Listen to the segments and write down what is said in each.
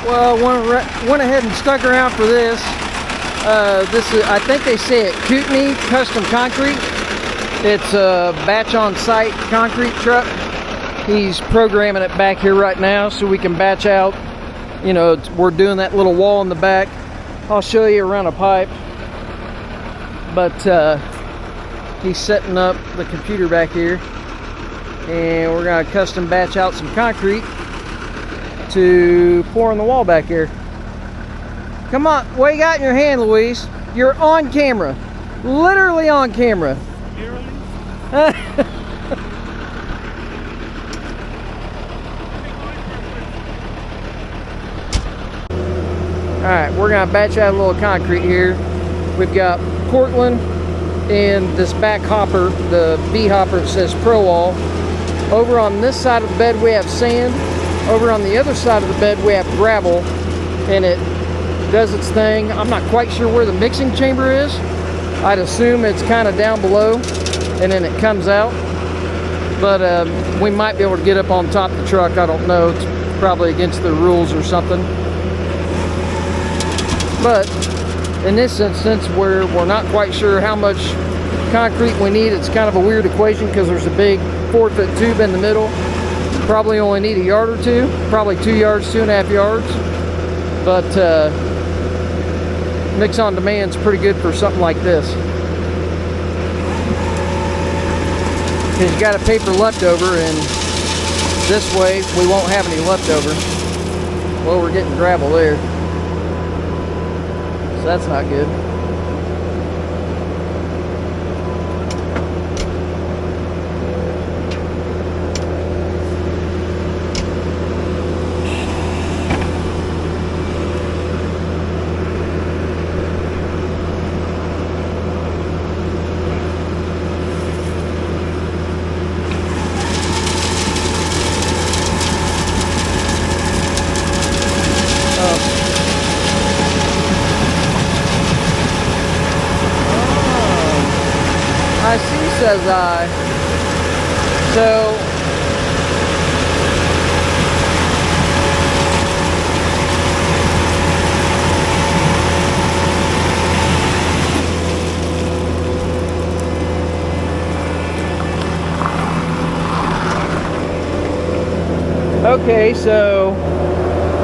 Well, went ahead and stuck around for this. This is, I think they say it, Kootenai Custom Concrete. It's a batch on site concrete truck. He's programming it back here right now so we can batch out. You know, we're doing that little wall in the back. I'll show you around a pipe. But he's setting up the computer back here. And we're gonna custom batch out some concrete to pour on the wall back here. Come on, what you got in your hand, Luis? You're on camera. Literally on camera. Literally? Alright, we're gonna batch out a little concrete here. We've got Portland and this back hopper, the B hopper that says Pro Wall. Over on this side of the bed we have sand. Over on the other side of the bed we have gravel, and it does its thing. I'm not quite sure where the mixing chamber is. I'd assume it's kind of down below and then it comes out, but we might be able to get up on top of the truck. I don't know, it's probably against the rules or something. But in this instance, we're not quite sure how much concrete we need. It's kind of a weird equation because there's a big 4-foot tube in the middle. Probably only need a yard or two, probably 2 yards, 2.5 yards. But mix on demand's pretty good for something like this. Because you got a paper leftover, and this way we won't have any leftover. Well, we're getting gravel there, so that's not good. I see, says I. So okay, so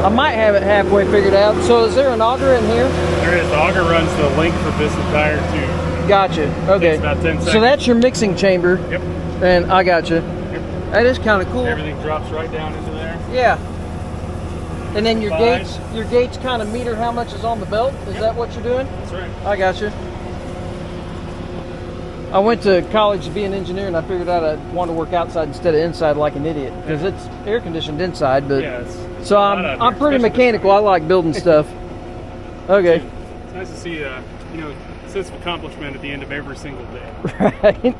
I might have it halfway figured out. So is there an auger in here? There is. The auger runs the length of this entire tube. Gotcha. Okay. Takes about 10 seconds. So that's your mixing chamber. Yep. And I gotcha. Yep. That is kind of cool. Everything drops right down into there. Yeah. And then your Fine. gates kind of meter how much is on the belt. Is that what you're doing? That's right. I gotcha. I went to college to be an engineer, and I figured out I wanted to work outside instead of inside like an idiot because it's air conditioned inside. But Yeah, so I'm pretty mechanical. I like building stuff. Okay. It's nice to see you know, sense of accomplishment at the end of every single day. Right.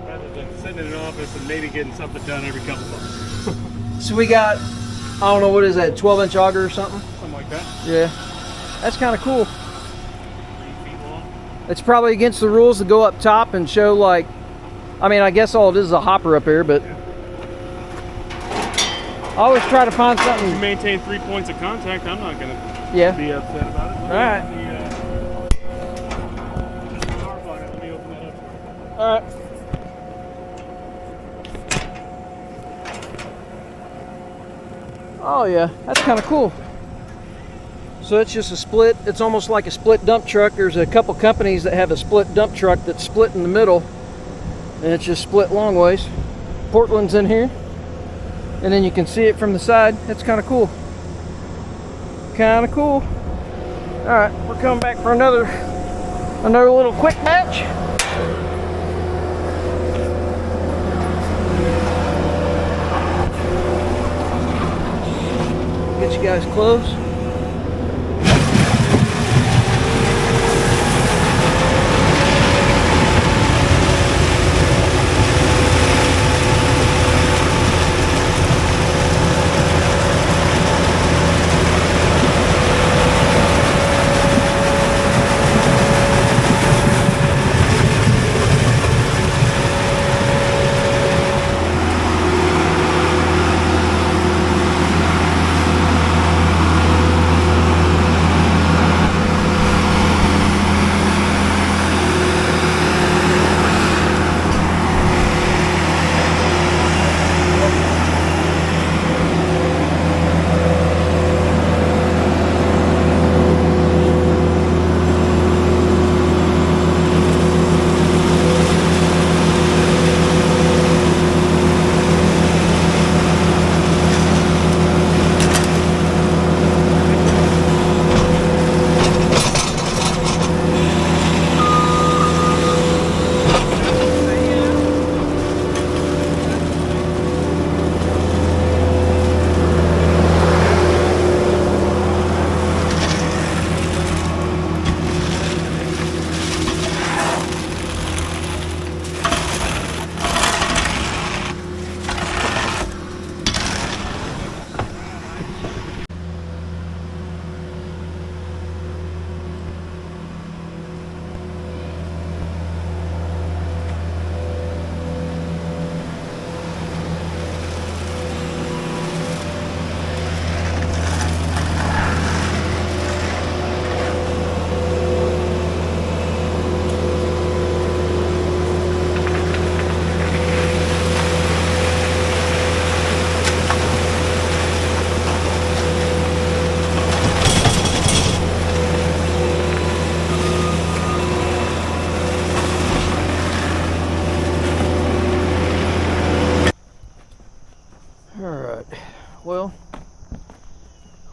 Rather than sitting in an office and maybe getting something done every couple months. So we got, I don't know, what is that, 12-inch auger or something? Something like that. Yeah. That's kind of cool. 3 feet long. It's probably against the rules to go up top and show, like, I mean, I guess all it is a hopper up here, but I always try to find If you something. maintain 3 points of contact, I'm not going to Yeah. be upset about it. All right. Let me open that up for you. All right. Oh yeah, that's kind of cool. So it's just a split. It's almost like a split dump truck. There's a couple companies that have a split dump truck that's split in the middle, and it's just split long ways. Portland's in here, and then you can see it from the side. That's kind of cool. Kind of cool. All right, we're coming back for another little quick batch. Get you guys close.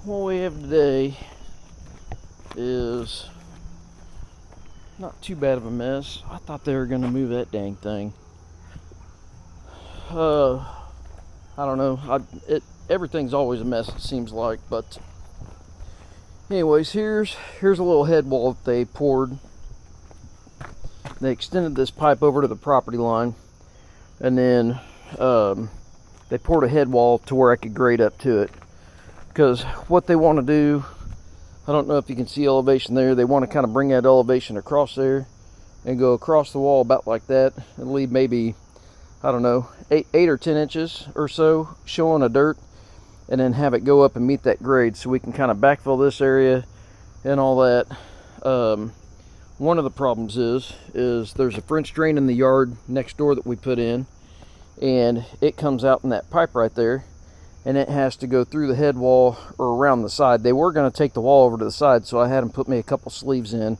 what we have today is not too bad of a mess. I thought they were gonna move that dang thing. I don't know. Everything's always a mess, it seems like. But anyways, here's a little head wall that they poured. They extended this pipe over to the property line, and then they poured a head wall to where I could grade up to it. Because what they want to do, I don't know if you can see elevation there, they want to kind of bring that elevation across there and go across the wall about like that and leave maybe, I don't know, 8 or 10 inches or so showing a dirt, and then have it go up and meet that grade so we can kind of backfill this area and all that. One of the problems is there's a French drain in the yard next door that we put in, and it comes out in that pipe right there, and it has to go through the head wall or around the side. They were going to take the wall over to the side, so I had them put me a couple sleeves in.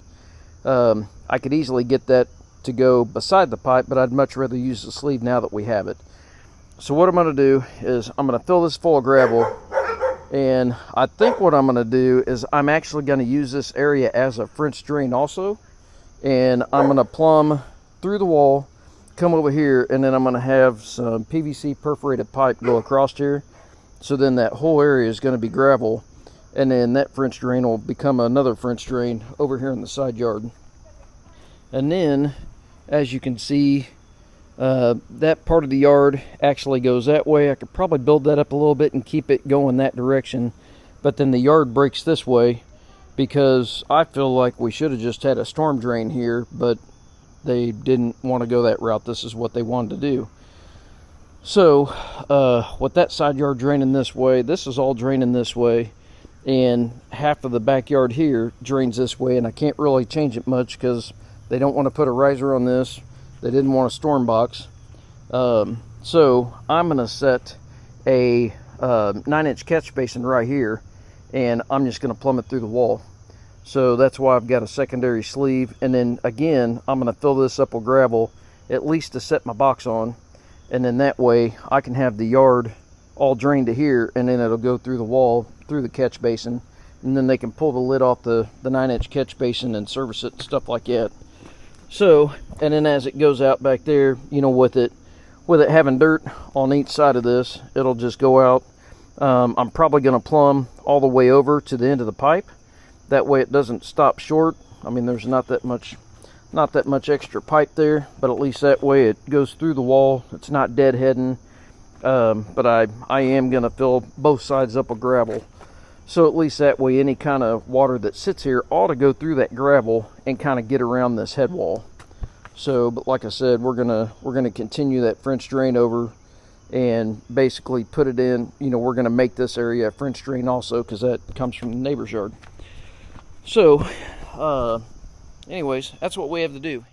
I could easily get that to go beside the pipe, but I'd much rather use the sleeve now that we have it. So what I'm going to do is I'm going to fill this full of gravel, and I think what I'm going to do is I'm actually going to use this area as a French drain also, and I'm going to plumb through the wall, come over here, and then I'm going to have some PVC perforated pipe go across here. So then that whole area is going to be gravel, and then that French drain will become another French drain over here in the side yard. And then, as you can see, that part of the yard actually goes that way. I could probably build that up a little bit and keep it going that direction, but then the yard breaks this way because I feel like we should have just had a storm drain here, but they didn't want to go that route. This is what they wanted to do. So with that side yard draining this way, this is all draining this way, and half of the backyard here drains this way, and I can't really change it much because they don't want to put a riser on this. They didn't want a storm box. So I'm going to set a 9-inch catch basin right here, and I'm just going to plumb it through the wall. So that's why I've got a secondary sleeve, and then again I'm going to fill this up with gravel at least to set my box on. And then that way I can have the yard all drained to here, and then it'll go through the wall, through the catch basin, and then they can pull the lid off the 9-inch catch basin and service it and stuff like that. So, and then as it goes out back there, you know, with it having dirt on each side of this, it'll just go out. I'm probably going to plumb all the way over to the end of the pipe. That way it doesn't stop short. I mean, there's not that much extra pipe there, but at least that way it goes through the wall. It's not deadheading. But I am going to fill both sides up with gravel. So at least that way any kind of water that sits here ought to go through that gravel and kind of get around this head wall. So, but like I said, we're gonna continue that French drain over and basically put it in. You know, we're gonna make this area a French drain also because that comes from the neighbor's yard. So anyways, that's what we have to do.